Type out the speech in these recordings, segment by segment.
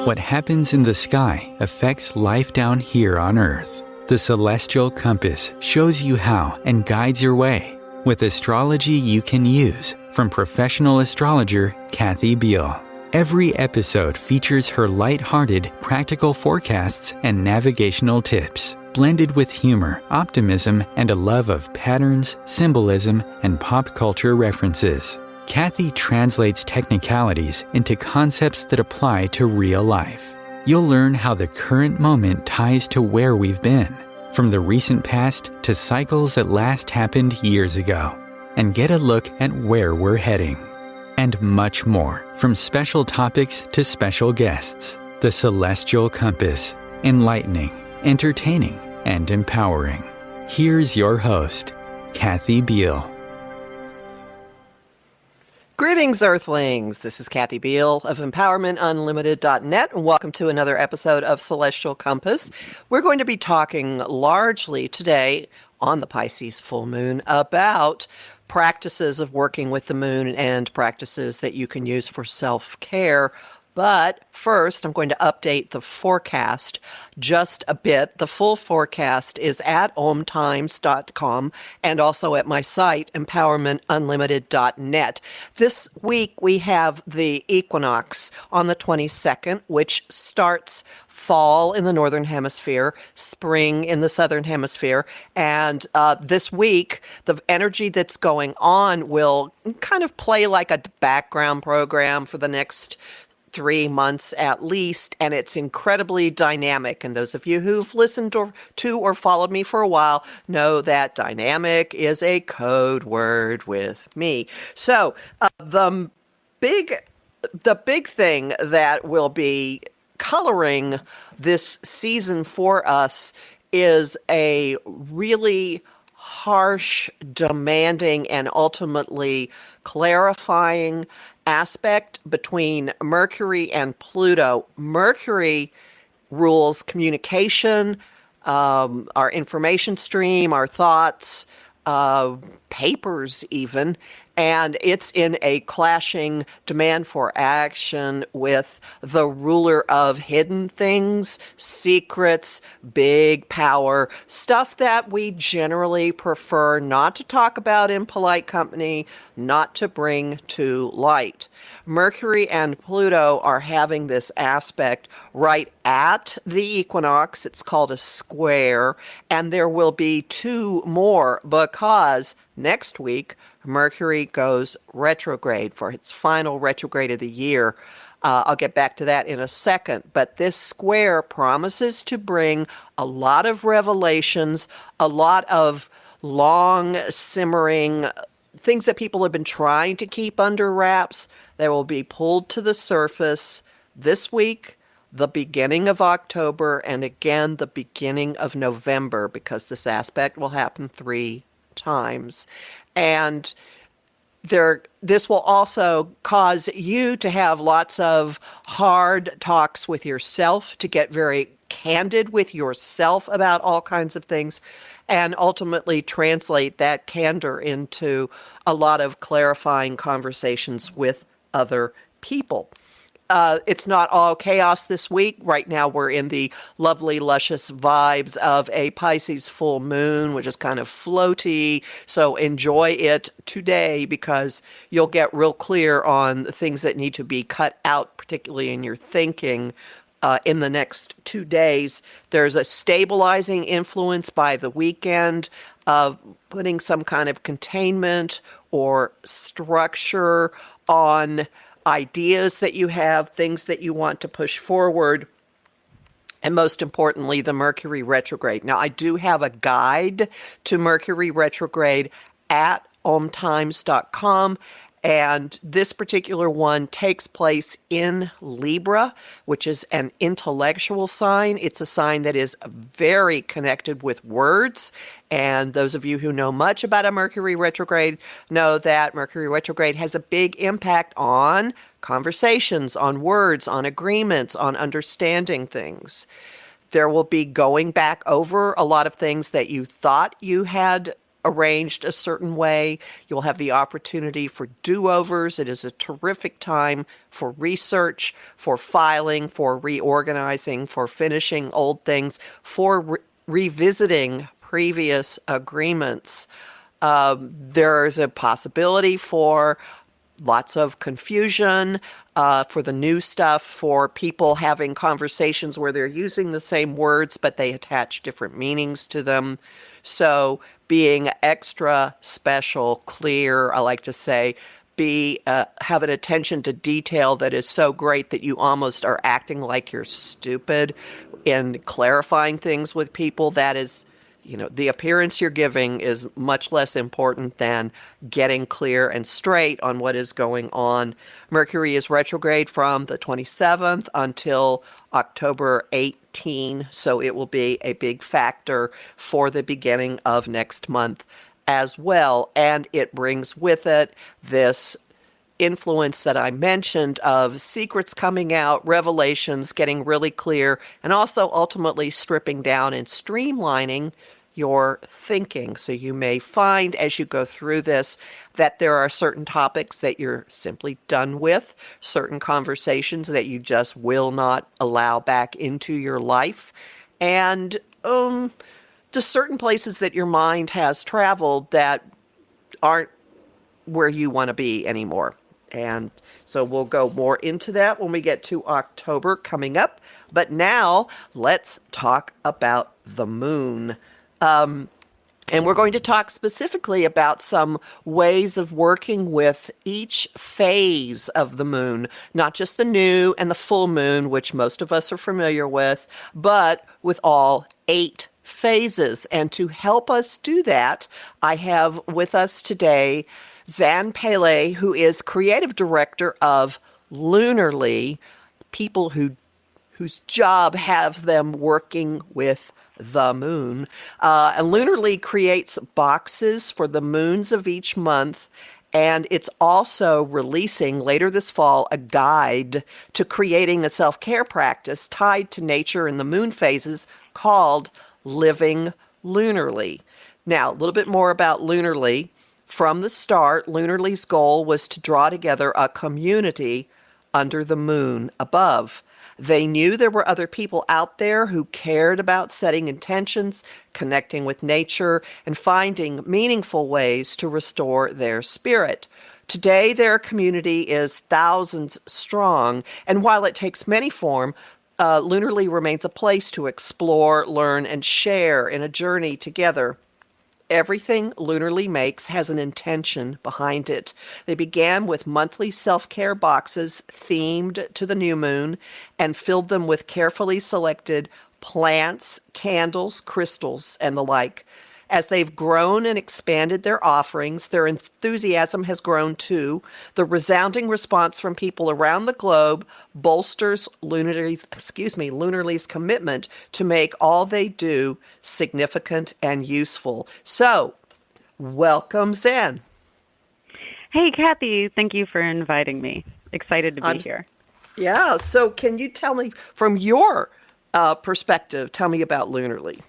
What happens in the sky affects life down here on Earth. The Celestial Compass shows you how and guides your way with astrology you can use from professional astrologer Kiki Biehl. Every episode features her light-hearted, practical forecasts and navigational tips, blended with humor, optimism, and a love of patterns, symbolism, and pop culture references. Kiki translates technicalities into concepts that apply to real life. You'll learn how the current moment ties to where we've been, from the recent past to cycles that last happened years ago, and get a look at where we're heading. And much more, from special topics to special guests. The Celestial Compass, enlightening, entertaining, and empowering. Here's your host, Kiki Biehl. Greetings, Earthlings. This is Kiki Biehl of EmpowermentUnlimited.net, and welcome to another episode of Celestial Compass. We're going to be talking largely today on the Pisces full moon about practices of working with the moon and practices that you can use for self-care. But first, I'm going to update the forecast just a bit. The full forecast is at OMTimes.com and also at my site, EmpowermentUnlimited.net. This week, we have the equinox on the 22nd, which starts fall in the northern hemisphere, spring in the southern hemisphere. And this week, the energy that's going on will kind of play like a background program for the next 3 months at least, and it's incredibly dynamic. And those of you who've listened to or followed me for a while know that dynamic is a code word with me. So the big thing that will be coloring this season for us is a really harsh, demanding, and ultimately clarifying aspect between Mercury and Pluto. Mercury rules communication, our information stream, our thoughts, papers even, and it's in a clashing demand for action with the ruler of hidden things, secrets, big power, stuff that we generally prefer not to talk about in polite company, not to bring to light. Mercury and Pluto are having this aspect right at the equinox. It's called a square, and there will be 2 more because next week, Mercury goes retrograde for its final retrograde of the year. I'll get back to that in a second. But this square promises to bring a lot of revelations, a lot of long simmering things that people have been trying to keep under wraps. They will be pulled to the surface this week, the beginning of October, and again the beginning of November, because this aspect will happen 3 times. And this will also cause you to have lots of hard talks with yourself, to get very candid with yourself about all kinds of things, and ultimately translate that candor into a lot of clarifying conversations with other people. It's not all chaos this week. Right now, we're in the lovely, luscious vibes of a Pisces full moon, which is kind of floaty. So enjoy it today, because you'll get real clear on the things that need to be cut out, particularly in your thinking, in the next 2 days. There's a stabilizing influence by the weekend of putting some kind of containment or structure on ideas that you have, things that you want to push forward, and most importantly, the Mercury retrograde. Now, I do have a guide to Mercury retrograde at OMTimes.com, and this particular one takes place in Libra, which is an intellectual sign. It's a sign that is very connected with words. And those of you who know much about a Mercury retrograde know that Mercury retrograde has a big impact on conversations, on words, on agreements, on understanding things. There will be going back over a lot of things that you thought you had arranged a certain way. You'll have the opportunity for do-overs. It is a terrific time for research, for filing, for reorganizing, for finishing old things, for revisiting previous agreements. There's a possibility for lots of confusion, for the new stuff, for people having conversations where they're using the same words, but they attach different meanings to them. So being extra special, clear, I like to say, have an attention to detail that is so great that you almost are acting like you're stupid in clarifying things with people. That is, the appearance you're giving is much less important than getting clear and straight on what is going on. Mercury is retrograde from the 27th until October 18, so it will be a big factor for the beginning of next month as well. And it brings with it this influence that I mentioned of secrets coming out, revelations getting really clear, and also ultimately stripping down and streamlining your thinking. So you may find as you go through this that there are certain topics that you're simply done with, certain conversations that you just will not allow back into your life, and just certain places that your mind has traveled that aren't where you want to be anymore. And so we'll go more into that when we get to October coming up. But now let's talk about the moon. And we're going to talk specifically about some ways of working with each phase of the moon, not just the new and the full moon, which most of us are familiar with, but with all 8 phases. And to help us do that, I have with us today Xan Palay, who is creative director of Lunarly, people whose job has them working with the moon. And Lunarly creates boxes for the moons of each month, and it's also releasing later this fall a guide to creating a self-care practice tied to nature and the moon phases called Living Lunarly. Now, a little bit more about Lunarly. From the start, Lunarly's goal was to draw together a community under the moon above. They knew there were other people out there who cared about setting intentions, connecting with nature, and finding meaningful ways to restore their spirit. Today, their community is thousands strong, and while it takes many forms, Lunarly remains a place to explore, learn, and share in a journey together. Everything Lunarly makes has an intention behind it. They began with monthly self-care boxes themed to the new moon and filled them with carefully selected plants, candles, crystals, and the like. As they've grown and expanded their offerings, their enthusiasm has grown too. The resounding response from people around the globe bolsters Lunarly's commitment to make all they do significant and useful. So, welcome, Xan. Hey, Kathy. Thank you for inviting me. Excited to be here. Yeah. So, can you tell me, from your perspective, tell me about Lunarly?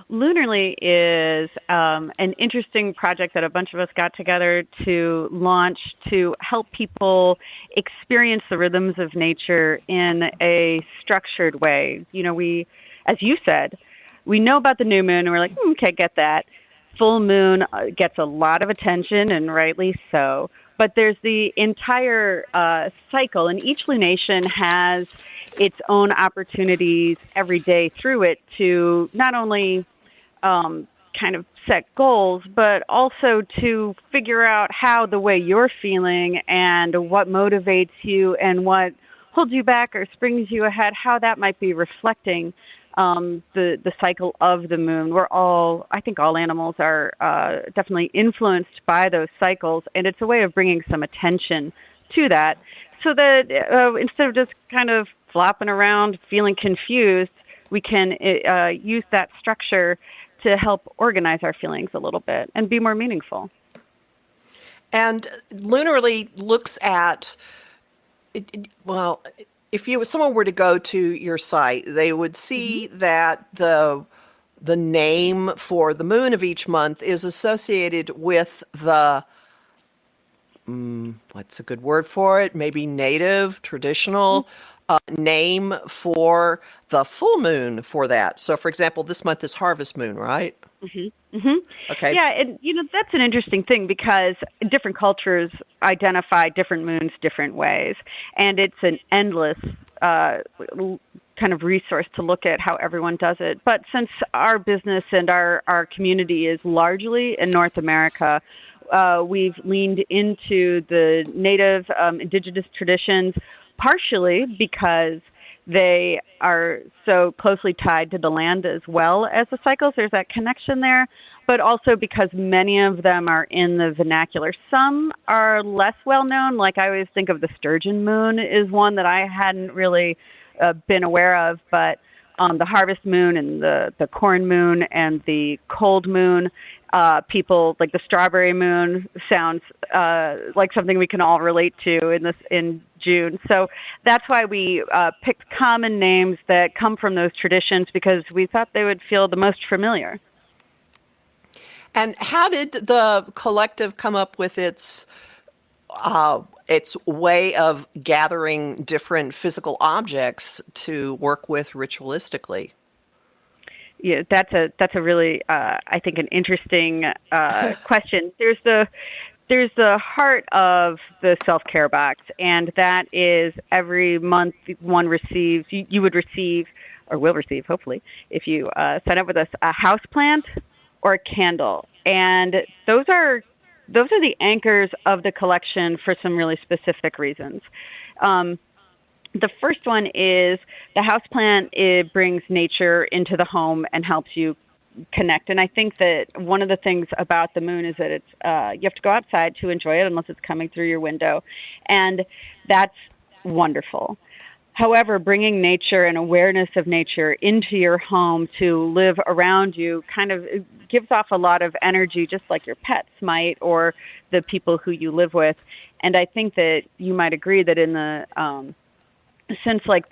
Lunarly is an interesting project that a bunch of us got together to launch to help people experience the rhythms of nature in a structured way. We, as you said, we know about the new moon, and we're like, okay, get that. Full moon gets a lot of attention, and rightly so. But there's the entire cycle, and each lunation has its own opportunities every day through it to not only kind of set goals, but also to figure out how the way you're feeling and what motivates you and what holds you back or springs you ahead, how that might be reflecting the cycle of the moon. I think all animals are definitely influenced by those cycles, and it's a way of bringing some attention to that so that instead of just kind of flopping around feeling confused, we can use that structure to help organize our feelings a little bit and be more meaningful. And Lunarly looks at, if someone were to go to your site, they would see that the the name for the moon of each month is associated with the, what's a good word for it? Maybe native, traditional name for the full moon for that. So, for example, this month is harvest moon, right? Okay. Yeah, and that's an interesting thing because different cultures identify different moons different ways, and it's an endless kind of resource to look at how everyone does it. But since our business and our community is largely in North America, we've leaned into the native indigenous traditions, partially because they are so closely tied to the land as well as the cycles. There's that connection there, but also because many of them are in the vernacular. Some are less well known. Like I always think of the sturgeon moon is one that I hadn't really been aware of, but the harvest moon and the corn moon and the cold moon, people like the strawberry moon sounds like something we can all relate to in June. So that's why we picked common names that come from those traditions, because we thought they would feel the most familiar. And how did the collective come up with its way of gathering different physical objects to work with ritualistically? Yeah, that's a really I think an interesting question. There's the heart of the self-care box, and that is every month one receives. You would receive, or will receive, hopefully, if you sign up with us, a house plant or a candle, and those are the anchors of the collection for some really specific reasons. The first one is the houseplant. It brings nature into the home and helps you connect. And I think that one of the things about the moon is that it's you have to go outside to enjoy it unless it's coming through your window. And that's wonderful. However, bringing nature and awareness of nature into your home to live around you kind of gives off a lot of energy, just like your pets might, or the people who you live with. And I think that you might agree that in the since like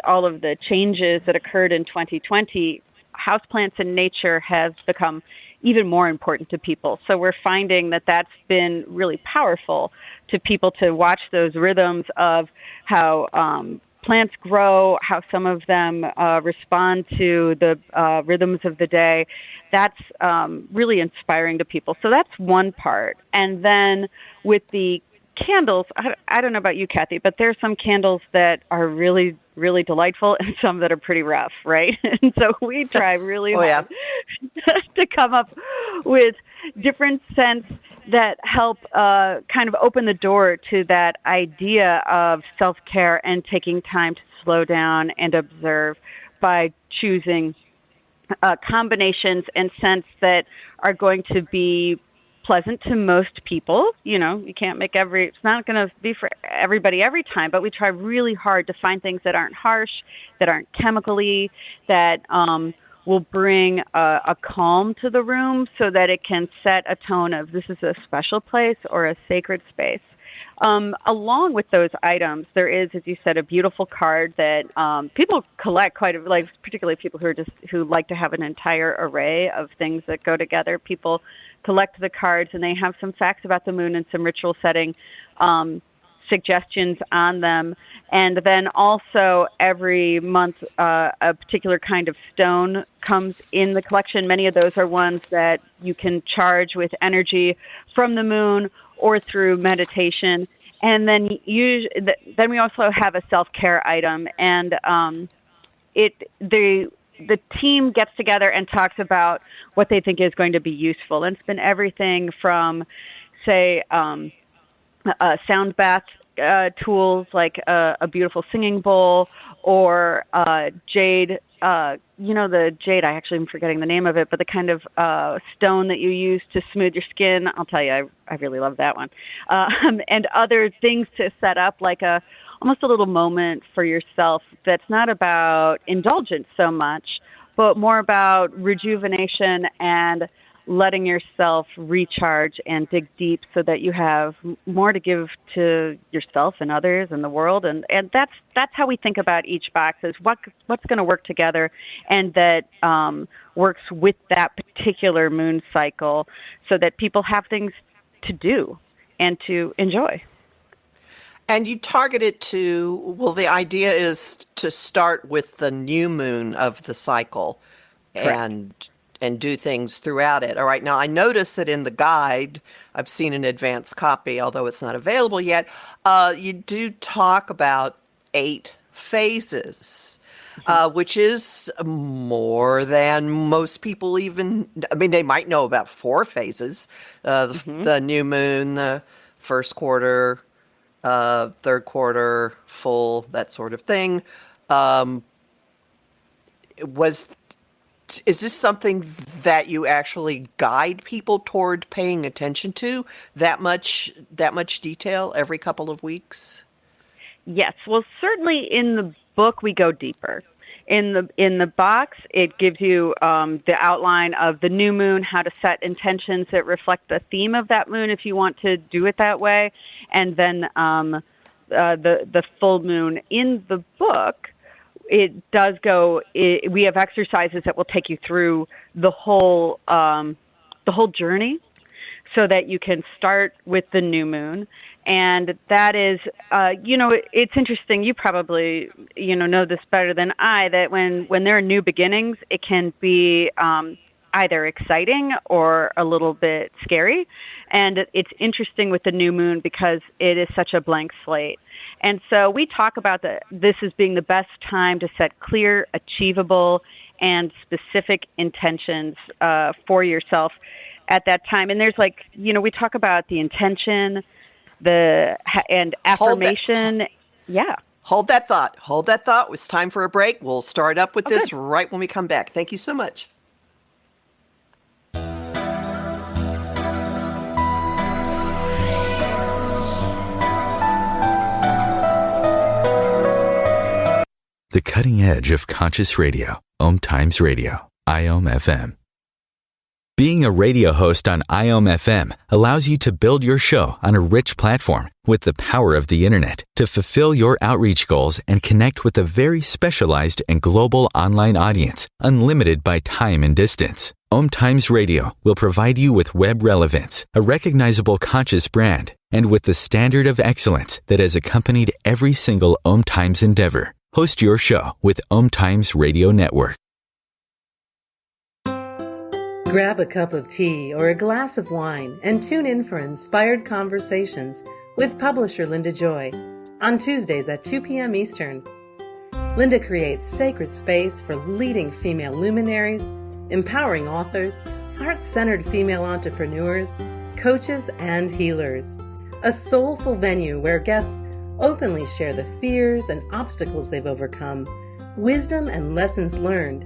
all of the changes that occurred in 2020, houseplants and nature has become even more important to people. So we're finding that that's been really powerful to people to watch those rhythms of how plants grow, how some of them respond to the rhythms of the day. That's really inspiring to people. So that's one part. And then with the candles, I don't know about you, Kathy, but there's some candles that are really, really delightful and some that are pretty rough, right? And so we try really hard to come up with different scents that help kind of open the door to that idea of self-care and taking time to slow down and observe by choosing combinations and scents that are going to be pleasant to most people. You can't make it's not going to be for everybody every time, but we try really hard to find things that aren't harsh, that aren't chemically, that will bring a calm to the room so that it can set a tone of this is a special place or a sacred space. Along with those items, there is, as you said, a beautiful card that people collect particularly people who like to have an entire array of things that go together. People collect the cards, and they have some facts about the moon and some ritual setting suggestions on them. And then also every month, a particular kind of stone comes in the collection. Many of those are ones that you can charge with energy from the moon or through meditation. And then then we also have a self-care item, and the team gets together and talks about what they think is going to be useful. And it's been everything from, say, sound bath tools like a beautiful singing bowl, or jade, the jade, I actually am forgetting the name of it, but the kind of stone that you use to smooth your skin. I'll tell you, I really love that one. And other things to set up, like almost a little moment for yourself that's not about indulgence so much, but more about rejuvenation and letting yourself recharge and dig deep so that you have more to give to yourself and others and the world. And that's how we think about each box, is what's going to work together, and that works with that particular moon cycle, so that people have things to do and to enjoy. And you target it to, well, the idea is to start with the new moon of the cycle. Correct. And do things throughout it. All right. Now, I noticed that in the guide, I've seen an advanced copy, although it's not available yet. You do talk about 8 phases, which is more than most people even. I mean, they might know about 4 phases: the new moon, the first quarter, third quarter, full, that sort of thing. Is this something that you actually guide people toward paying attention to, that much detail every couple of weeks? Yes. Well, certainly in the book we go deeper. In the box, it gives you the outline of the new moon, how to set intentions that reflect the theme of that moon if you want to do it that way, and then the full moon. In the book, it does go. We have exercises that will take you through the whole journey, so that you can start with the new moon. And that is, it's interesting. You probably, know this better than I, that when there are new beginnings, it can be either exciting or a little bit scary. And it's interesting with the new moon because it is such a blank slate. And so we talk about this as being the best time to set clear, achievable, and specific intentions for yourself at that time. And there's we talk about the intention, and affirmation. Yeah. Hold that thought. It's time for a break. We'll start up with this right when we come back. Thank you so much. The cutting edge of conscious radio, OMTimes Radio, IOM FM. Being a radio host on IOM FM allows you to build your show on a rich platform with the power of the internet to fulfill your outreach goals and connect with a very specialized and global online audience, unlimited by time and distance. OMTimes Radio will provide you with web relevance, a recognizable conscious brand, and with the standard of excellence that has accompanied every single OMTimes endeavor. Host your show with OMTimes Radio Network. Grab a cup of tea or a glass of wine and tune in for Inspired Conversations with publisher Linda Joy on Tuesdays at 2 p.m. Eastern. Linda creates sacred space for leading female luminaries, empowering authors, heart-centered female entrepreneurs, coaches, and healers. A soulful venue where guests openly share the fears and obstacles they've overcome, wisdom and lessons learned,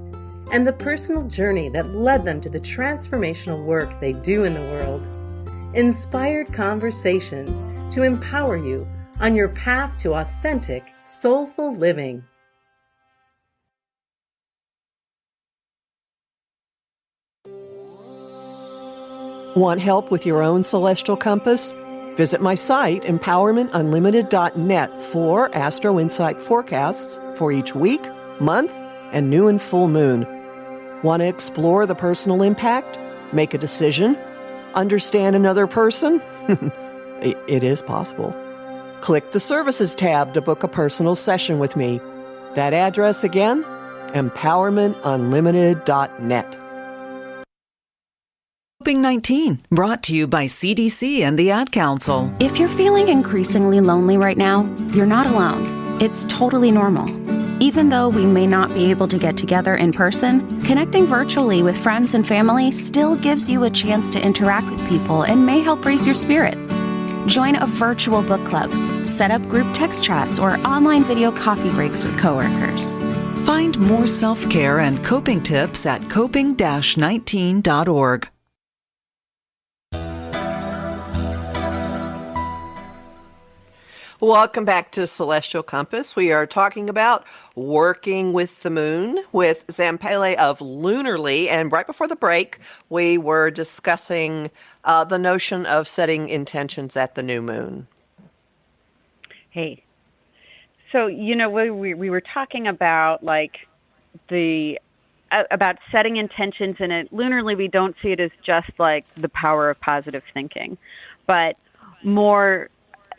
and the personal journey that led them to the transformational work they do in the world. Inspired Conversations to empower you on your path to authentic, soulful living. Want help with your own celestial compass? Visit my site, empowermentunlimited.net, for Astro Insight forecasts for each week, month, and new and full moon. Want to explore the personal impact? Make a decision? Understand another person? It is possible. Click the Services tab to book a personal session with me. That address again, empowermentunlimited.net. Coping-19, brought to you by CDC and the Ad Council. If you're feeling increasingly lonely right now, you're not alone. It's totally normal. Even though we may not be able to get together in person, connecting virtually with friends and family still gives you a chance to interact with people and may help raise your spirits. Join a virtual book club, set up group text chats, or online video coffee breaks with coworkers. Find more self-care and coping tips at coping-19.org. Welcome back to Celestial Compass. We are talking about working with the moon with Xan Palay of Lunarly. And right before the break, we were discussing the notion of setting intentions at the new moon. Hey, so we were talking about about setting intentions in it. Lunarly, we don't see it as just like the power of positive thinking, but more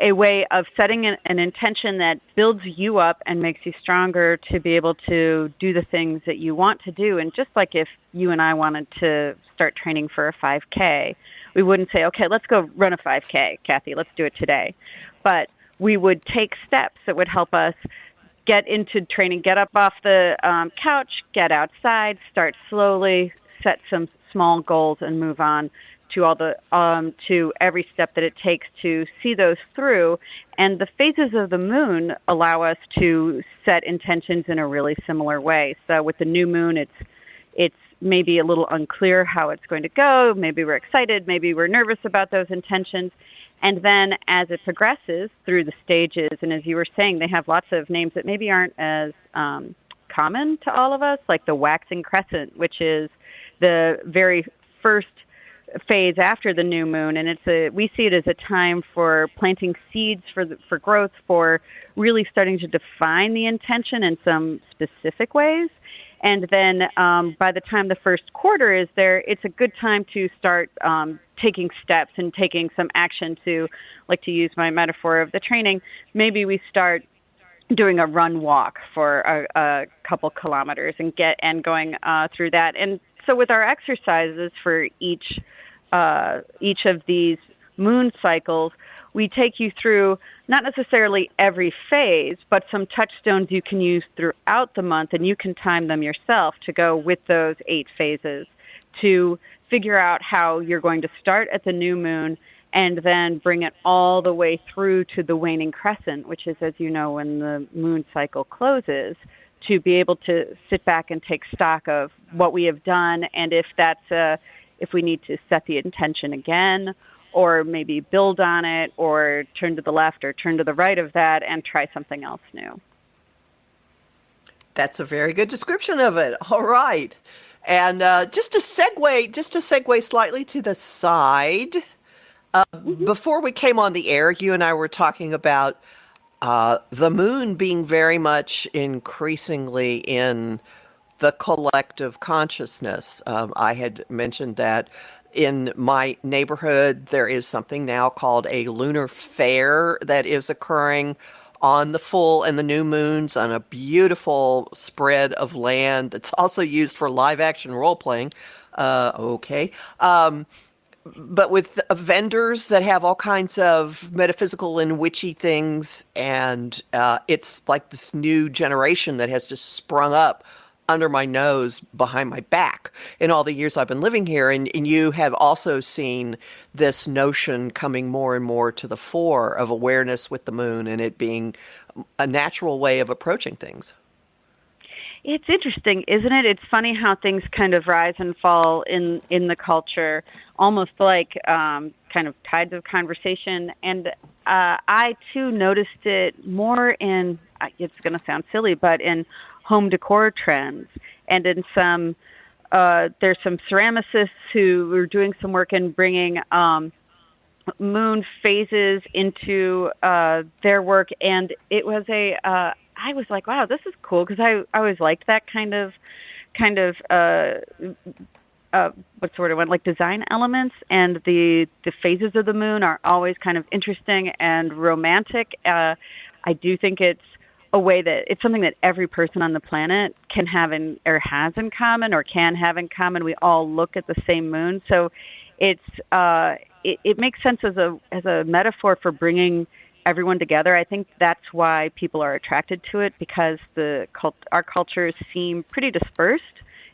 a way of setting an intention that builds you up and makes you stronger to be able to do the things that you want to do. And just like if you and I wanted to start training for a 5K, we wouldn't say, okay, let's go run a 5K, Kathy, let's do it today. But we would take steps that would help us get into training, get up off the couch, get outside, start slowly, set some small goals, and move on to all the to every step that it takes to see those through. And the phases of the moon allow us to set intentions in a really similar way. So with the new moon, it's maybe a little unclear how it's going to go. Maybe we're excited, maybe we're nervous about those intentions. And then as it progresses through the stages, and as you were saying, they have lots of names that maybe aren't as common to all of us, like the Waxing Crescent, which is the very first phase after the new moon, and we see it as a time for planting seeds for growth, for really starting to define the intention in some specific ways. And then by the time the first quarter is there, it's a good time to start taking steps and taking some action to, like to use my metaphor of the training, maybe we start doing a run walk for a couple kilometers and going through that. And so with our exercises for each of these moon cycles, we take you through not necessarily every phase, but some touchstones you can use throughout the month, and you can time them yourself to go with those 8 phases to figure out how you're going to start at the new moon and then bring it all the way through to the waning crescent, which is, as you know, when the moon cycle closes, to be able to sit back and take stock of what we have done, and if we need to set the intention again, or maybe build on it, or turn to the left or turn to the right of that and try something else new. That's a very good description of it. All right. And just to segue slightly to the side, before we came on the air, you and I were talking about the moon being very much increasingly in the collective consciousness. I had mentioned that in my neighborhood, there is something now called a lunar fair that is occurring on the full and the new moons on a beautiful spread of land that's also used for live action role playing. But with vendors that have all kinds of metaphysical and witchy things, and it's like this new generation that has just sprung up under my nose, behind my back in all the years I've been living here. And you have also seen this notion coming more and more to the fore of awareness with the moon and it being a natural way of approaching things. It's interesting, isn't it? It's funny how things kind of rise and fall in the culture, almost like kind of tides of conversation. And I, too, noticed it more in, it's going to sound silly, but in home decor trends, and in some there's some ceramicists who are doing some work in bringing moon phases into their work, and it was I was like, wow, this is cool, because I always liked that kind of what sort of one, like design elements, and the phases of the moon are always kind of interesting and romantic. I do think it's a way that it's something that every person on the planet can have or has in common, or can have in common. We all look at the same moon, so it makes sense as a metaphor for bringing everyone together. I think that's why people are attracted to it, because our cultures seem pretty dispersed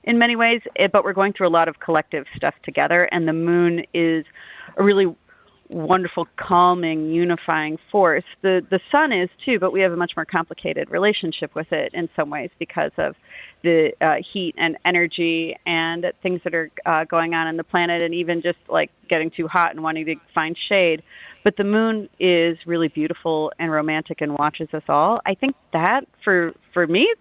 in many ways, but we're going through a lot of collective stuff together, and the moon is a really wonderful, calming, unifying force. The sun is too, but we have a much more complicated relationship with it in some ways because of the heat and energy and things that are going on in the planet, and even just like getting too hot and wanting to find shade. But the moon is really beautiful and romantic and watches us all. I think that for me,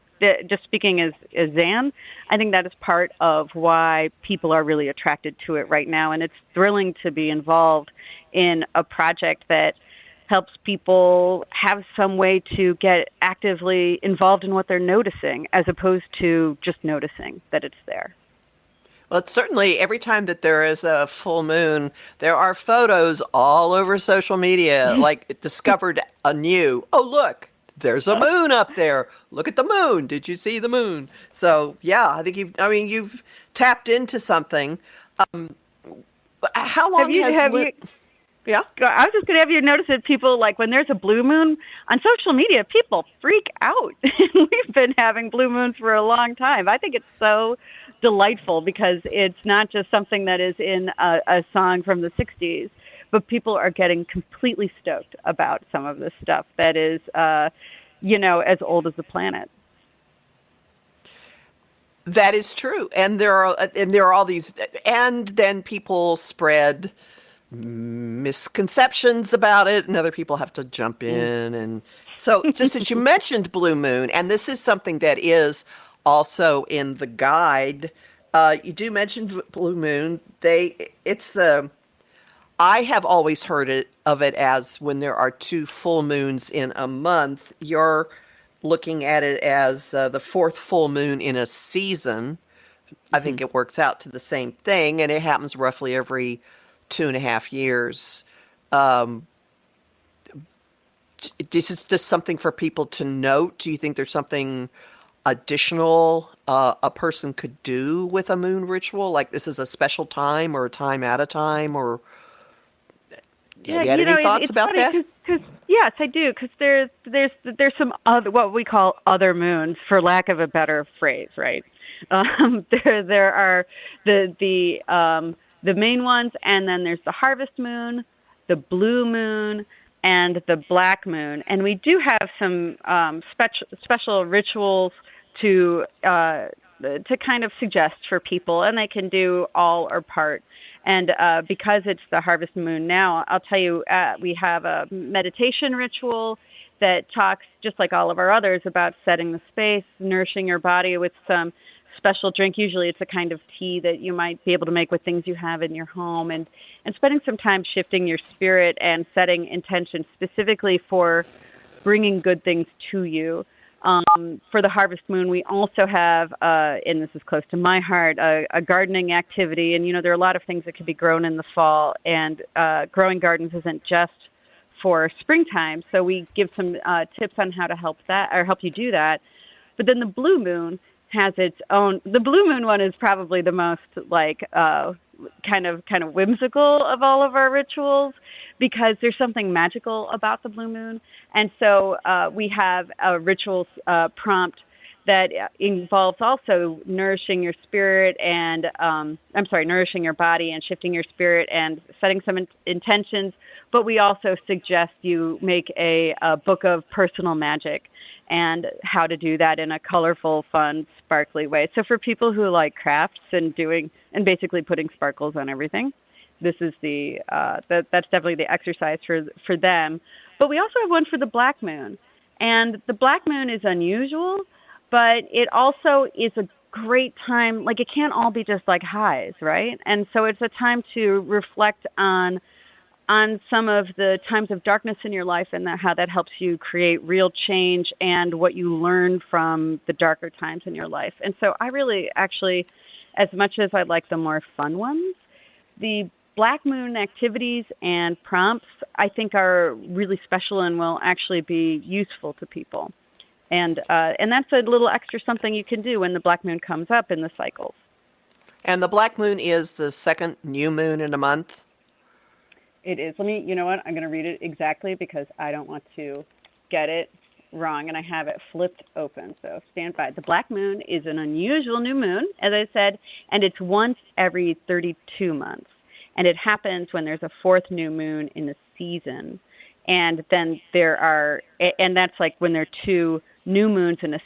just speaking as Xan, I think that is part of why people are really attracted to it right now. And it's thrilling to be involved in a project that helps people have some way to get actively involved in what they're noticing, as opposed to just noticing that it's there. Well, it's certainly every time that there is a full moon, there are photos all over social media, like it discovered anew. Oh, look, there's a moon up there. Look at the moon. Did you see the moon? So, yeah, I think you've tapped into something. How long have you? Yeah. I was just going to have you notice that people, like when there's a blue moon on social media, people freak out. We've been having blue moons for a long time. I think it's so delightful because it's not just something that is in a song from the 60s, but people are getting completely stoked about some of this stuff that is, as old as the planet. That is true. And there are all these, and then people spread misconceptions about it, and other people have to jump in. And so just as you mentioned blue moon, and this is something that is also in the guide, you do mention blue moon. I have always heard of it as when there are two full moons in a month. You're looking at it as the fourth full moon in a season. I think it works out to the same thing, and it happens roughly every 2.5 years. This is just something for people to note. Do you think there's something additional a person could do with a moon ritual? Like this is a special time or a time at a time, or have you had any thoughts about that? Yes, I do. Because there's some other, what we call other moons, for lack of a better phrase, right? There are the main ones, and then there's the harvest moon, the blue moon, and the black moon. And we do have some special rituals to kind of suggest for people, and they can do all or part. And because it's the harvest moon now, I'll tell you, we have a meditation ritual that talks, just like all of our others, about setting the space, nourishing your body with some special drink. Usually it's a kind of tea that you might be able to make with things you have in your home, and spending some time shifting your spirit and setting intention specifically for bringing good things to you. For the harvest moon, we also have, and this is close to my heart, a gardening activity. And, there are a lot of things that can be grown in the fall, and growing gardens isn't just for springtime. So we give some tips on how to help you do that. But then the blue moon has its own. The blue moon one is probably the most kind of whimsical of all of our rituals, because there's something magical about the blue moon. And so we have a rituals prompt that involves also nourishing your spirit and, nourishing your body and shifting your spirit and setting some intentions. But we also suggest you make a book of personal magic and how to do that in a colorful, fun, sparkly way. So for people who like crafts and basically putting sparkles on everything, this is that's definitely the exercise for them. But we also have one for the black moon. And the black moon is unusual, but it also is a great time. Like, it can't all be just like highs, right? And so it's a time to reflect on some of the times of darkness in your life and how that helps you create real change and what you learn from the darker times in your life. And so I really actually, as much as I like the more fun ones, the Black Moon activities and prompts, I think, are really special and will actually be useful to people. And that's a little extra something you can do when the Black Moon comes up in the cycles. And the Black Moon is the second new moon in a month? It is. You know what? I'm going to read it exactly because I don't want to get it wrong, and I have it flipped open, so stand by. The Black Moon is an unusual new moon, as I said, and it's once every 32 months. And it happens when there's a fourth new moon in the season. And then and that's like when there are two new moons in a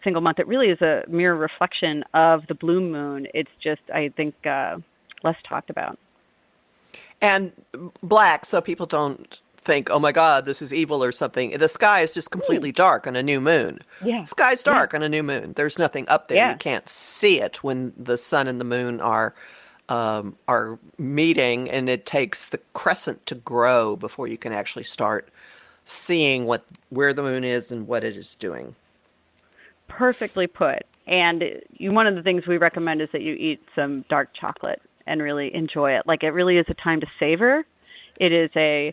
single month. It really is a mirror reflection of the blue moon. It's just, I think, less talked about. And black, so people don't think, oh my God, this is evil or something. The sky is just completely dark on a new moon. Yeah. Sky's dark on a new moon. There's nothing up there. Yeah. You can't see it when the sun and the moon are meeting, and it takes the crescent to grow before you can actually start seeing where the moon is and what it is doing. Perfectly put. And one of the things we recommend is that you eat some dark chocolate and really enjoy it. Like, it really is a time to savor. It is a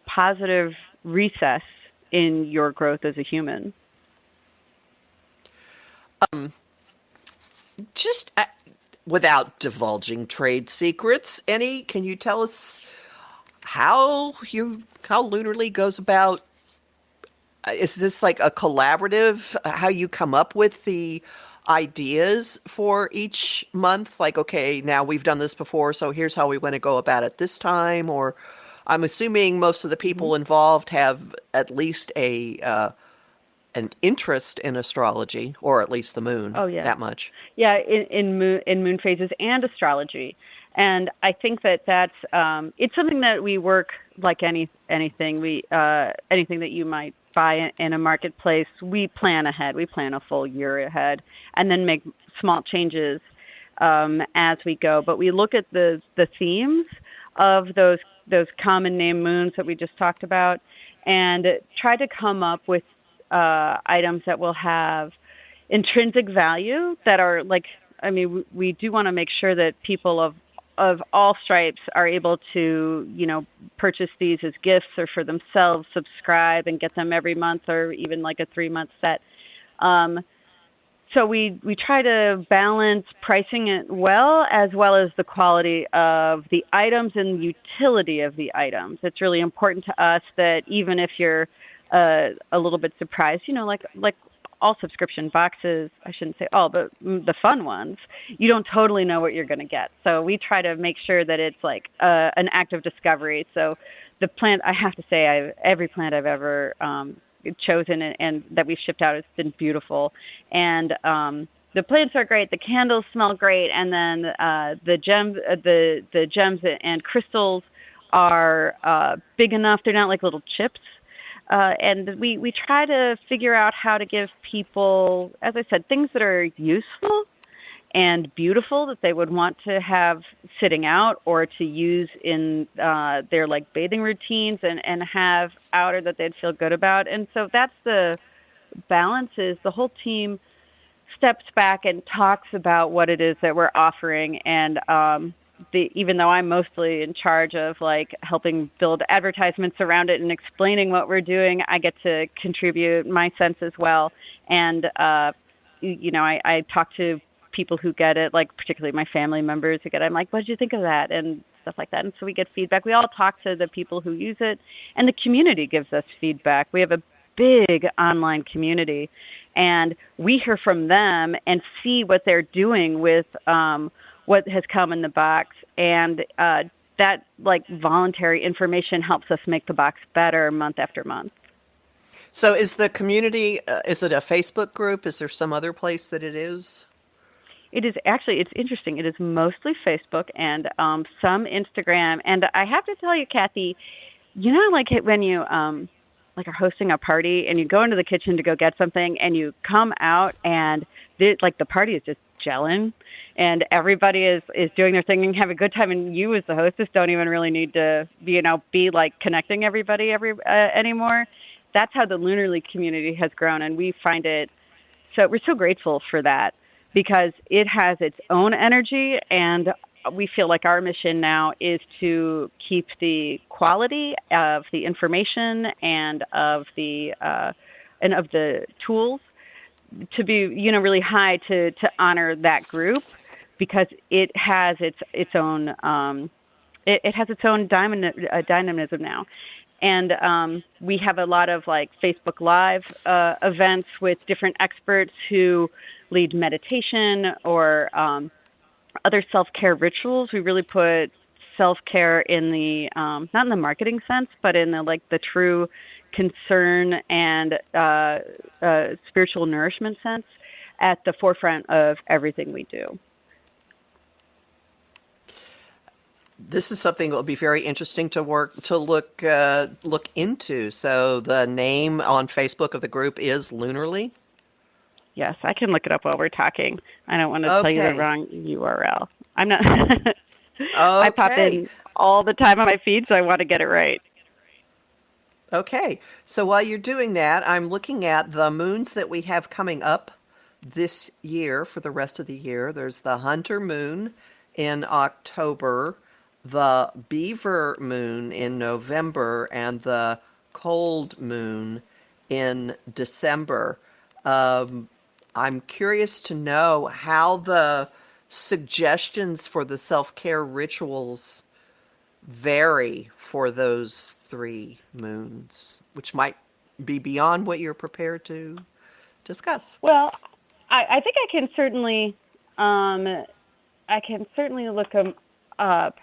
positive recess in your growth as a human. Just without divulging trade secrets, can you tell us how Lunarly goes about? Is this like a collaborative, how you come up with the ideas for each month? Like, okay, now we've done this before, so here's how we want to go about it this time. Or I'm assuming most of the people involved have at least an interest in astrology, or at least the moon. Oh, yeah. That much. Yeah, in moon phases and astrology. And I think that's it's something that we work like anything that you might buy in a marketplace. We plan ahead. We plan a full year ahead, and then make small changes as we go. But we look at the themes of those common name moons that we just talked about, and try to come up with items that will have intrinsic value that are like. I mean, we do want to make sure that people of all stripes are able to, purchase these as gifts or for themselves, subscribe and get them every month, or even like a 3-month set. So we try to balance pricing it well as the quality of the items and the utility of the items. It's really important to us that even if you're a little bit surprised, like all subscription boxes, I shouldn't say all, but the fun ones, you don't totally know what you're going to get. So we try to make sure that it's like an act of discovery. So the plant, I have to say, every plant I've ever chosen and that we've shipped out has been beautiful. And the plants are great. The candles smell great. And then the gems and crystals are big enough. They're not like little chips. And we try to figure out how to give people, as I said, things that are useful and beautiful that they would want to have sitting out or to use in their like bathing routines and have out, or that they'd feel good about. And so that's the balance. Is the whole team steps back and talks about what it is that we're offering. And even though I'm mostly in charge of like helping build advertisements around it and explaining what we're doing, I get to contribute my sense as well. And, I talk to people who get it, like particularly my family members who get it. I'm like, what did you think of that? And stuff like that. And so we get feedback. We all talk to the people who use it, and the community gives us feedback. We have a big online community, and we hear from them and see what they're doing with, what has come in the box, and that like voluntary information helps us make the box better month after month. So is the community, is it a Facebook group? Is there some other place that it is? It is actually, it's interesting. It is mostly Facebook and some Instagram. And I have to tell you, Kathy, like when you like are hosting a party and you go into the kitchen to go get something and you come out and the party is just gelling and everybody is doing their thing and have a good time, and you as the hostess don't even really need to be like connecting everybody anymore. That's how the Lunarly community has grown, and we find it so we're so grateful for that because it has its own energy, and we feel like our mission now is to keep the quality of the information and of the tools to be, really high to honor that group, because it has its own it has its own dynamism now. And we have a lot of like Facebook Live events with different experts who lead meditation or other self-care rituals. We really put self-care in the not in the marketing sense, but in the true concern and spiritual nourishment sense at the forefront of everything we do. this is something that will be very interesting to look into. So the name on Facebook of the group is Lunarly. Yes, I can look it up while we're talking. I don't want to tell you the wrong URL. I'm not. I pop in all the time on my feed, so I want to get it right. Okay. So while you're doing that, I'm looking at the moons that we have coming up this year for the rest of the year. There's the Hunter Moon in October, the Beaver Moon in November, and the Cold Moon in December. I'm curious to know how the suggestions for the self-care rituals vary for those 3 moons, which might be beyond what you're prepared to discuss. Well, I think I can certainly look them up.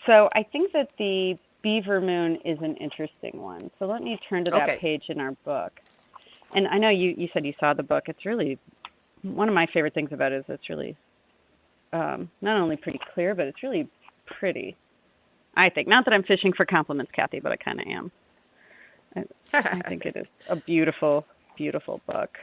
So I think that the Beaver Moon is an interesting one. So let me turn to that page in our book. And I know you said you saw the book. It's really, one of my favorite things about it is it's really not only pretty clear, but it's really pretty, I think. Not that I'm fishing for compliments, Kathy, but I kind of am. I think it is a beautiful, beautiful book.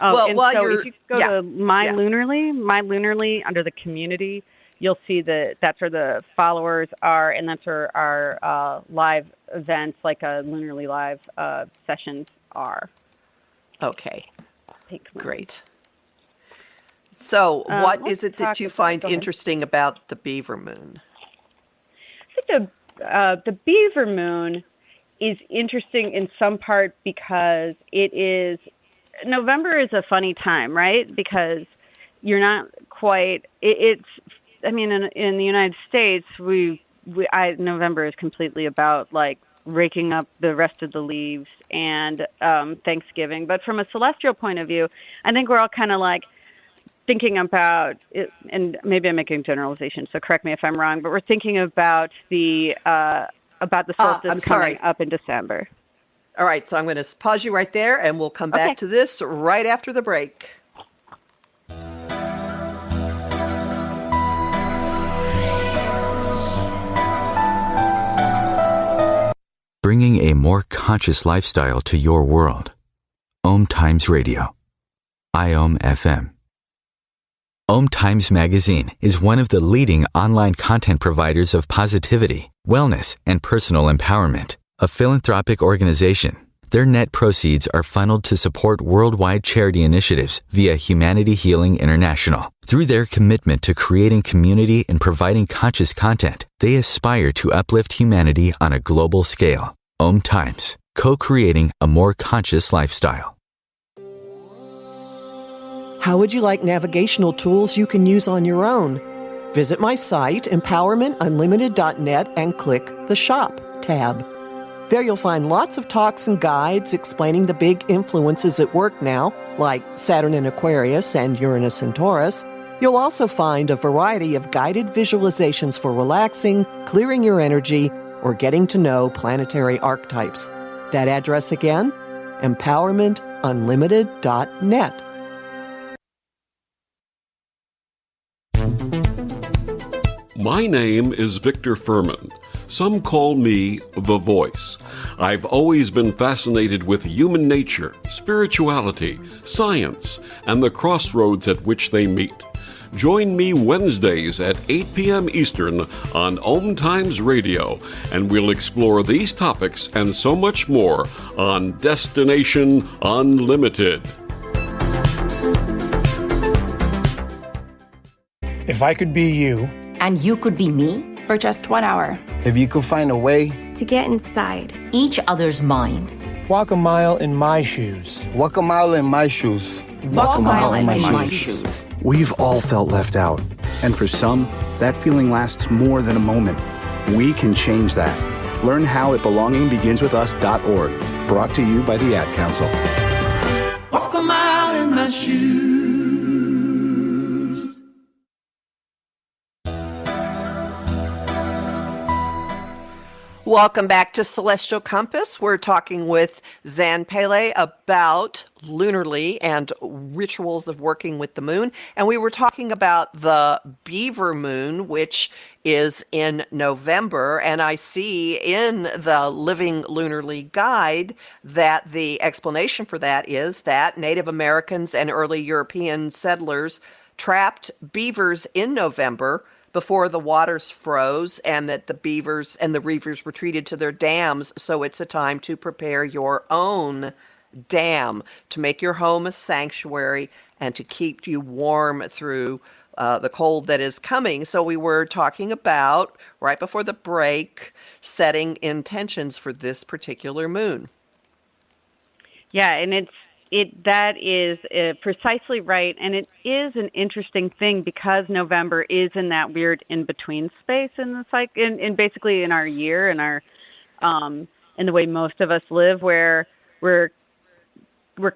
Oh, and so if you go to My Lunarly, under the community, you'll see that that's where the followers are, and that's where our live events, like Lunarly Live sessions are. Okay, great. So what is it that you find interesting about the Beaver Moon? I think the Beaver Moon is interesting in some part because November is a funny time, right? Because you're not quite, in the United States, November is completely about like raking up the rest of the leaves and Thanksgiving. But from a celestial point of view, I think we're all kind of like thinking about it, and maybe I'm making generalizations, so correct me if I'm wrong, but we're thinking about the solstice coming up in December. All right, so I'm going to pause you right there, and we'll come back to this right after the break. Bringing a more conscious lifestyle to your world. OMTimes Radio. IOM FM. OMTimes Magazine is one of the leading online content providers of positivity, wellness, and personal empowerment. A philanthropic organization, their net proceeds are funneled to support worldwide charity initiatives via Humanity Healing International. Through their commitment to creating community and providing conscious content, they aspire to uplift humanity on a global scale. OMTimes, co-creating a more conscious lifestyle. How would you like navigational tools you can use on your own? Visit my site, empowermentunlimited.net, and click the Shop tab. There you'll find lots of talks and guides explaining the big influences at work now, like Saturn in Aquarius and Uranus in Taurus. You'll also find a variety of guided visualizations for relaxing, clearing your energy, or getting to know planetary archetypes. That address again, empowermentunlimited.net. My name is Victor Furman. Some call me The Voice. I've always been fascinated with human nature, spirituality, science, and the crossroads at which they meet. Join me Wednesdays at 8 p.m. Eastern on OMTimes Radio, and we'll explore these topics and so much more on Destination Unlimited. If I could be you, and you could be me, for just 1 hour. If you could find a way to get inside each other's mind. Walk a mile in my shoes. Walk a mile in my shoes. Walk a mile in my shoes. We've all felt left out. And for some, that feeling lasts more than a moment. We can change that. Learn how at belongingbeginswithus.org. Brought to you by the Ad Council. Walk a mile in my shoes. Welcome back to Celestial Compass. We're talking with Xan Palay about Lunarly and rituals of working with the moon. And we were talking about the Beaver Moon, which is in November. And I see in the Living Lunarly guide that the explanation for that is that Native Americans and early European settlers trapped beavers in November before the waters froze, and that the beavers and the reavers retreated to their dams. So it's a time to prepare your own dam, to make your home a sanctuary and to keep you warm through the cold that is coming. So we were talking about, right before the break, setting intentions for this particular moon. Yeah, and that is precisely right, and it is an interesting thing because November is in that weird in-between space in the cycle, in basically in our year, in our in the way most of us live, where we're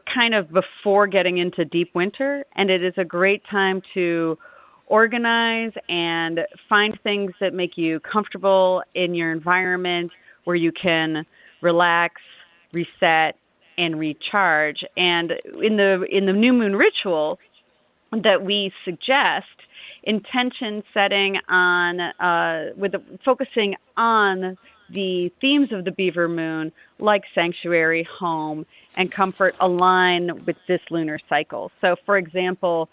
kind of before getting into deep winter, and it is a great time to organize and find things that make you comfortable in your environment, where you can relax, reset, and recharge. And in the new moon ritual that we suggest, intention setting on focusing on the themes of the Beaver Moon, like sanctuary, home, and comfort, align with this lunar cycle. So, for example,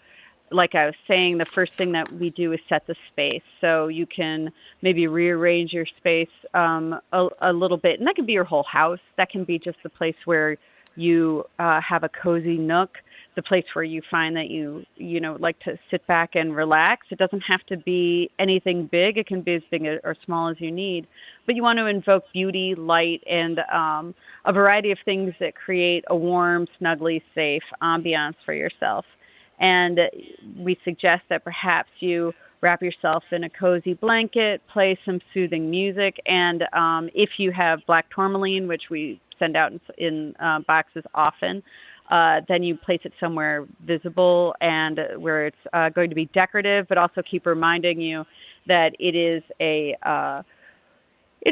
like I was saying, the first thing that we do is set the space. So you can maybe rearrange your space a little bit, and that can be your whole house. That can be just the place where you have a cozy nook, the place where you find that you like to sit back and relax. It doesn't have to be anything big. It can be as big or small as you need. But you want to invoke beauty, light, and a variety of things that create a warm, snuggly, safe ambiance for yourself. And we suggest that perhaps you wrap yourself in a cozy blanket, play some soothing music, and if you have black tourmaline, which we send out in boxes often, then you place it somewhere visible and where it's going to be decorative, but also keep reminding you that it is it's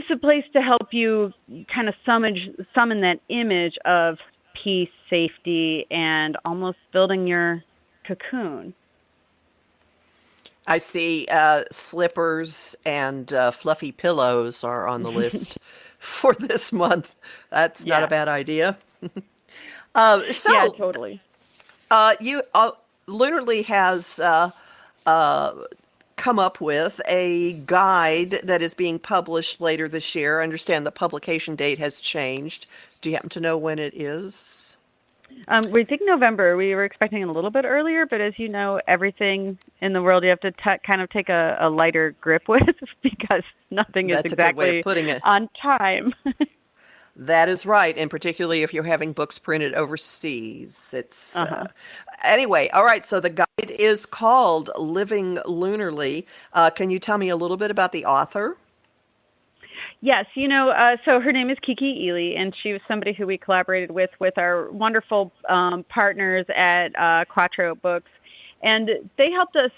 a place to help you kind of summon that image of peace, safety, and almost building your cocoon. I see slippers and fluffy pillows are on the list for this month. That's not a bad idea. Yeah, totally. Lunarly has come up with a guide that is being published later this year. I understand the publication date has changed. Do you happen to know when it is? We think November. We were expecting it a little bit earlier, but as you know, everything in the world you have to kind of take a lighter grip with because nothing is exactly on time. That is right, and particularly if you're having books printed overseas. It's anyway. All right, so the guide is called Living Lunarly. Can you tell me a little bit about the author? Yes, so her name is Kiki Ely, and she was somebody who we collaborated with our wonderful partners at Quattro Books. And they helped us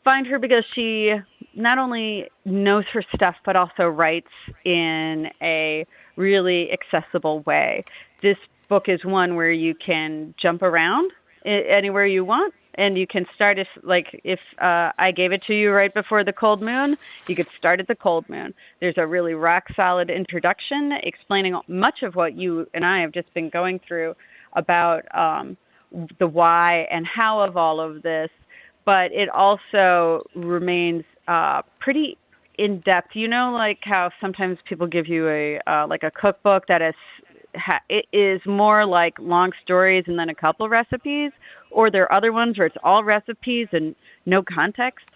find her because she not only knows her stuff, but also writes in a really accessible way. This book is one where you can jump around anywhere you want. And you can start if I gave it to you right before the cold moon, you could start at the cold moon. There's a really rock-solid introduction explaining much of what you and I have just been going through about the why and how of all of this. But it also remains pretty in-depth. Like how sometimes people give you a cookbook that it is more like long stories and then a couple recipes, or there are other ones where it's all recipes and no context.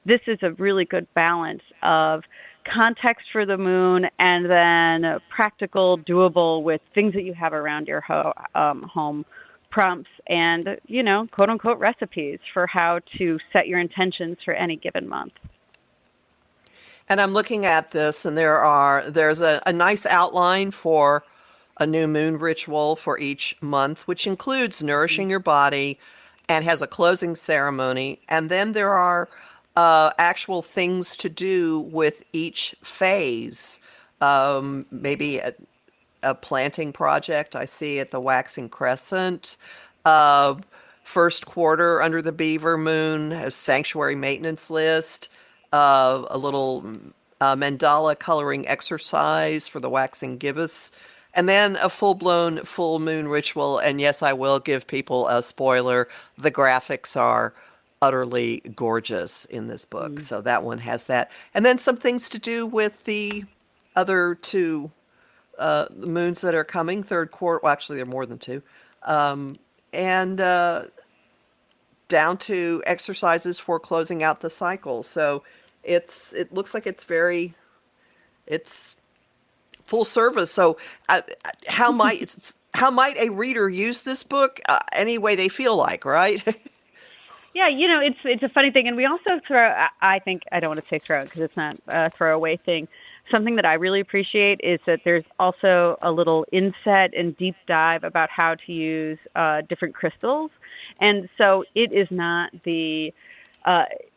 This is a really good balance of context for the moon and then practical, doable with things that you have around your home prompts and, quote unquote recipes for how to set your intentions for any given month. And I'm looking at this, and there's a nice outline for a new moon ritual for each month, which includes nourishing your body and has a closing ceremony. And then there are actual things to do with each phase maybe a planting project I see at the Waxing Crescent. Uh, First quarter under the Beaver Moon, a sanctuary maintenance list, a little mandala coloring exercise for the waxing gibbous, and then a full-blown full moon ritual. And yes, I will give people a spoiler. The graphics are utterly gorgeous in this book. So that one has that. And then some things to do with the other two moons that are coming, third quarter. Well, actually, there are more than two. And down to exercises for closing out the cycle. So it looks like it's full service. So how might a reader use this book any way they feel like, right? Yeah, it's a funny thing, and we also I think I don't want to say throw because it's not a throwaway thing. Something that I really appreciate is that there's also a little inset and deep dive about how to use different crystals. And so it is not the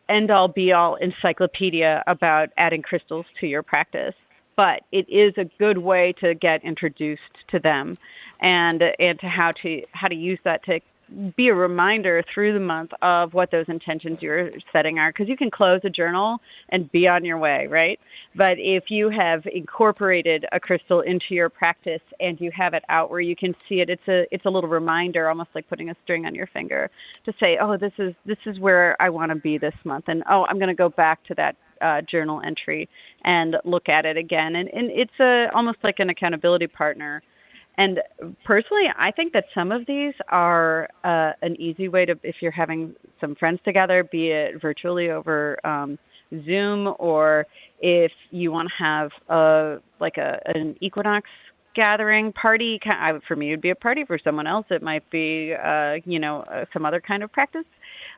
end-all, be-all encyclopedia about adding crystals to your practice, but it is a good way to get introduced to them and to how to use that to be a reminder through the month of what those intentions you're setting are, because you can close a journal and be on your way, right? But if you have incorporated a crystal into your practice and you have it out where you can see it, it's a little reminder, almost like putting a string on your finger to say, oh, this is where I want to be this month, and oh, I'm going to go back to that journal entry and look at it again, and it's almost like an accountability partner. And personally, I think that some of these are an easy way to, if you're having some friends together, be it virtually over Zoom, or if you want to have an equinox gathering party. For me, it would be a party. For someone else, it might be some other kind of practice.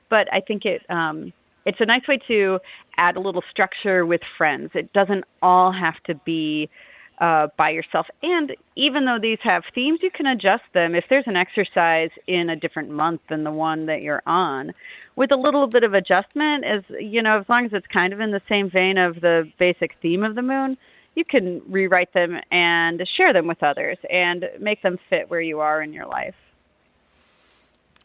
But I think it's a nice way to add a little structure with friends. It doesn't all have to be by yourself. And even though these have themes, you can adjust them. If there's an exercise in a different month than the one that you're on, with a little bit of adjustment, as long as it's kind of in the same vein of the basic theme of the moon, you can rewrite them and share them with others and make them fit where you are in your life.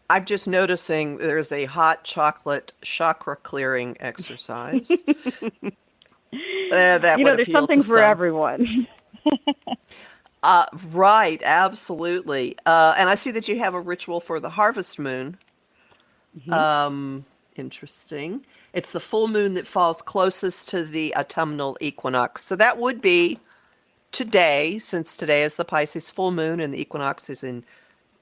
I'm just noticing there's a hot chocolate chakra clearing exercise. That would there's appeal something to for some. Everyone. Right, absolutely. And I see that you have a ritual for the harvest moon. Mm-hmm. Interesting. It's the full moon that falls closest to the autumnal equinox. So that would be today, since today is the Pisces full moon and the equinox is in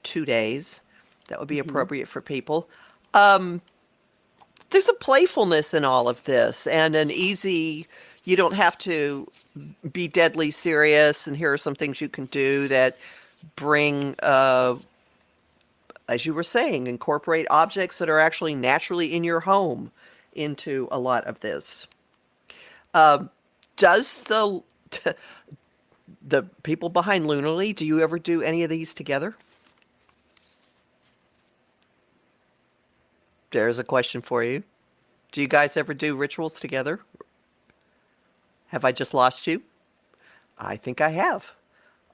2 days. That would be appropriate for people. There's a playfulness in all of this, and an easy, you don't have to be deadly serious, and here are some things you can do that bring, as you were saying, incorporate objects that are actually naturally in your home into a lot of this. Does the people behind Lunarly, do you ever do any of these together? There's a question for you. Do you guys ever do rituals together? Have I just lost you? I think I have.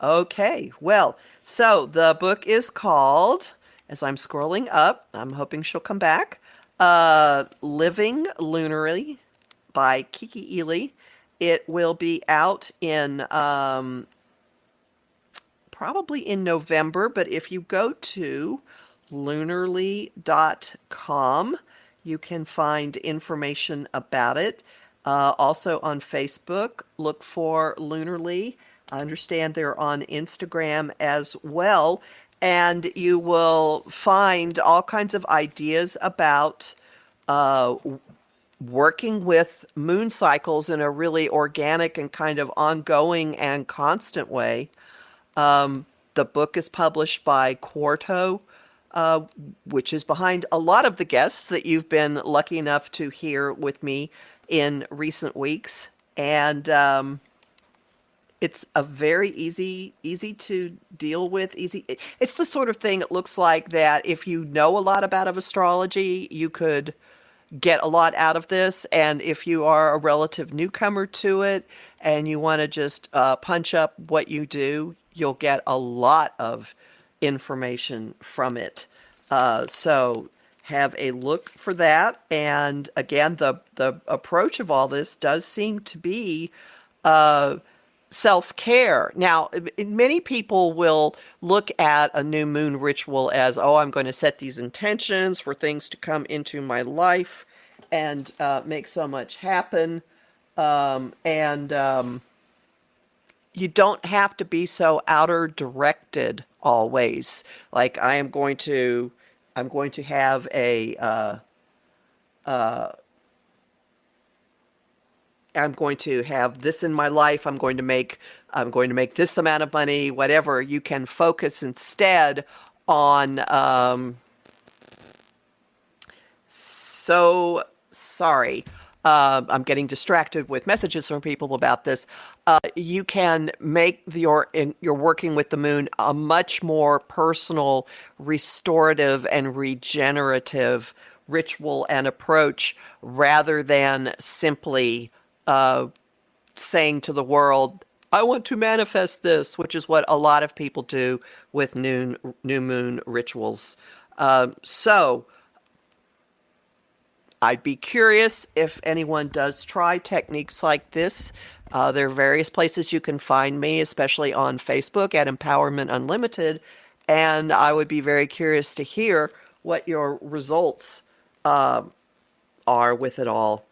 Okay, well, so the book is called, as I'm scrolling up, I'm hoping she'll come back, Living Lunarly by Kiki Ely. It will be out in probably in November, but if you go to lunarly.com, you can find information about it. Also on Facebook, look for Lunarly. I understand they're on Instagram as well. And you will find all kinds of ideas about working with moon cycles in a really organic and kind of ongoing and constant way. The book is published by Quarto, which is behind a lot of the guests that you've been lucky enough to hear with me in recent weeks. And it's a very easy to deal with. It's the sort of thing it looks like that if you know a lot about astrology, you could get a lot out of this. And if you are a relative newcomer to it and you want to just punch up what you do, you'll get a lot of information from it. So have a look for that. And again, the approach of all this does seem to be self-care. Now, many people will look at a new moon ritual as, oh, I'm going to set these intentions for things to come into my life and make so much happen. You don't have to be so outer directed always. Like I'm going to have I'm going to have this in my life. I'm going to make this amount of money, whatever. You can focus instead on, so sorry. I'm getting distracted with messages from people about this. You can make your working with the moon a much more personal, restorative, and regenerative ritual and approach rather than simply saying to the world, I want to manifest this, which is what a lot of people do with new moon rituals. So I'd be curious if anyone does try techniques like this. There are various places you can find me, especially on Facebook at Empowerment Unlimited, and I would be very curious to hear what your results are with it all.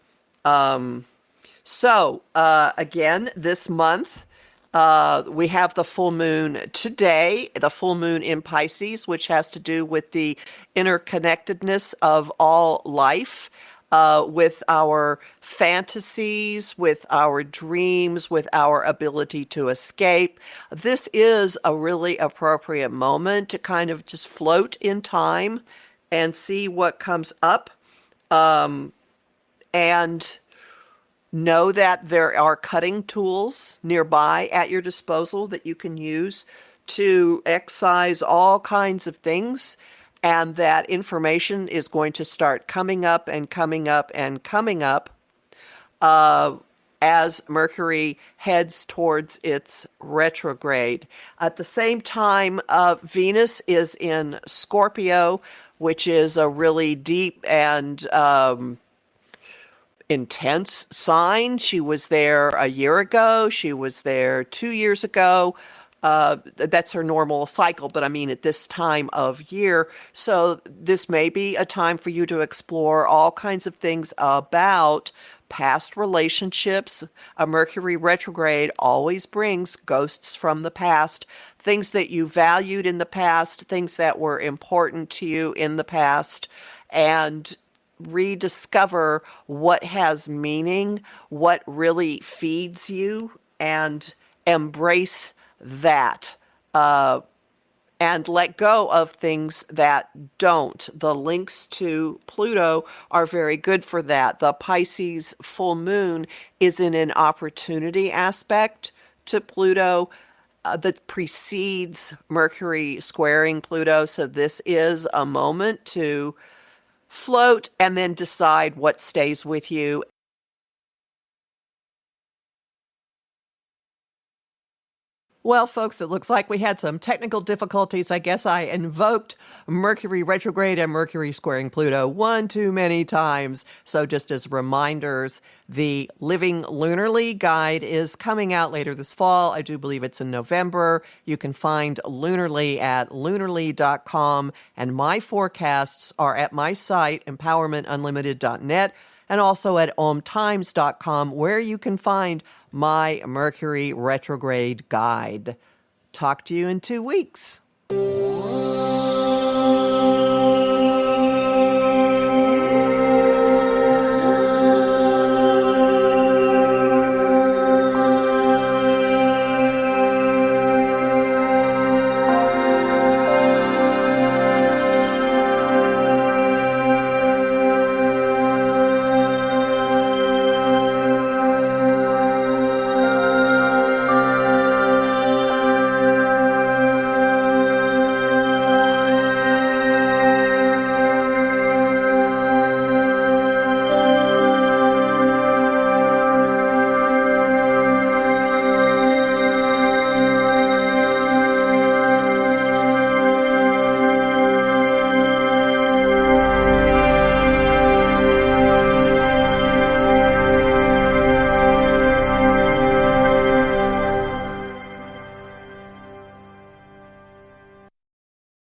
Again, this month, we have the full moon today, the full moon in Pisces, which has to do with the interconnectedness of all life, with our fantasies, with our dreams, with our ability to escape. This is a really appropriate moment to kind of just float in time and see what comes up, and know that there are cutting tools nearby at your disposal that you can use to excise all kinds of things, and that information is going to start coming up and coming up and coming up as Mercury heads towards its retrograde. At the same time, Venus is in Scorpio, which is a really deep and intense sign. She was there a year ago. She was there 2 years ago. That's her normal cycle, but I mean at this time of year. So this may be a time for you to explore all kinds of things about past relationships. A Mercury retrograde always brings ghosts from the past, things that you valued in the past, things that were important to you in the past, and rediscover what has meaning, what really feeds you, and embrace that, and let go of things that don't. The links to Pluto are very good for that. The Pisces full moon is in an opportunity aspect to Pluto that precedes Mercury squaring Pluto. So this is a moment to float and then decide what stays with you. Well, folks, it looks like we had some technical difficulties. I guess I invoked Mercury retrograde and Mercury squaring Pluto one too many times. So just as reminders, the Living Lunarly guide is coming out later this fall. I do believe it's in November. You can find Lunarly at lunarly.com, and my forecasts are at my site, empowermentunlimited.net, and also at OMTimes.com, where you can find my Mercury retrograde guide. Talk to you in 2 weeks.